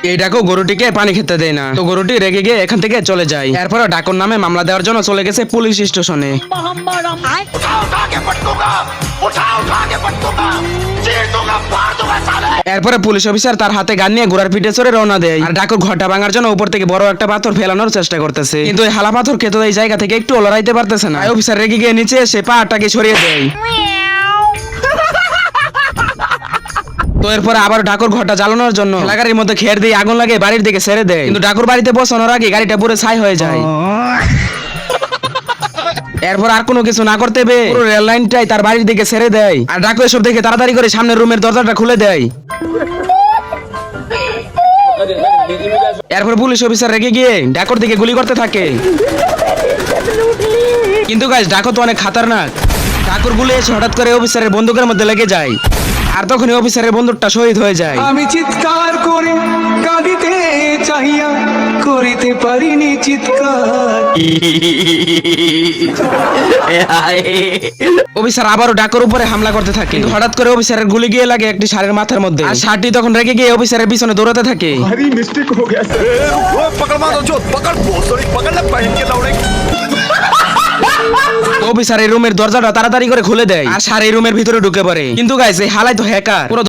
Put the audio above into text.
এই ডাকু গরুটিকে পানি খেতে দেয় না, তো গরুটি রেগে গিয়ে এখান থেকে চলে যায়। এরপরে ডাকুর নামে মামলা দেওয়ার জন্য চলে গেছে পুলিশ স্টেশনে। এরপরে পুলিশ অফিসার তার হাতে গান নিয়ে ঘোড়ার পিঠে চড়ে রওনা দেয়, আর ডাকুর ঘরটা ভাঙার জন্য উপর থেকে বড় একটা পাথর ফেলানোর চেষ্টা করতেছে, কিন্তু এই হালা পাথর খেতে এই জায়গা থেকে একটু লড়াইতে পারতেছে না। অফিসার রেগে গিয়ে নিচে এসে পাটাকে সরিয়ে দেয়। তো এরপরে আবার ডাকুর ঘরটা জ্বালানোর জন্য গাড়ির মধ্যে খের দিয়ে আগুন লাগে বাড়ির দিকে ছেড়ে দেয়, কিন্তু ডাকুর বাড়িতে পৌঁছানোর আগে গাড়িটা পুরো ছাই হয়ে যায়। এরপর আর কোনো কিছু না করতে পেরে পুরো রেল লাইনটাই তার বাড়ির দিকে ছেড়ে দেয়, আর ডাকু এসব দেখে তাড়াতাড়ি করে সামনের রুমের দরজাটা খুলে দেয়। এরপর পুলিশ অফিসার রেগে গিয়ে ডাকুর দিকে গুলি করতে থাকে, কিন্তু গাইস ডাকু তো অনেক খাতারনাক। ডাকুর গুলি এসে হঠাৎ করে অফিসারের বন্দুকের মধ্যে লেগে যায়, আর তখনই অফিসারের বন্দুকটা শহীদ হয়ে যায়। আমি চিৎকার করে কাঁদিতে চাহিয়া করিতে পারিনি চিৎকার। অফিসার আবারও ডাকুর উপরে হামলা করতে থাকে, কিন্তু হঠাৎ করে অফিসারের গুলি গিয়ে লাগে একটি ষাঁড়ের মাথার মধ্যে, আর ষাঁড়টি তখন রেগে গিয়ে অফিসারের পিছনে দৌড়াতে থাকে। भारी मिस्टेक हो गया सर। पकड़ मारो जो पकड़ सॉरी पकड़ ले पहन के लौड़े। অফিসার এই রুমের দরজাটা তাড়াতাড়ি করে খুলে দেয়, আর ষাঁড় এই রুমের ভিতরে ঢুকে পড়ে। কিন্তু গাইস এই হালাই তো হ্যাকার, পুরো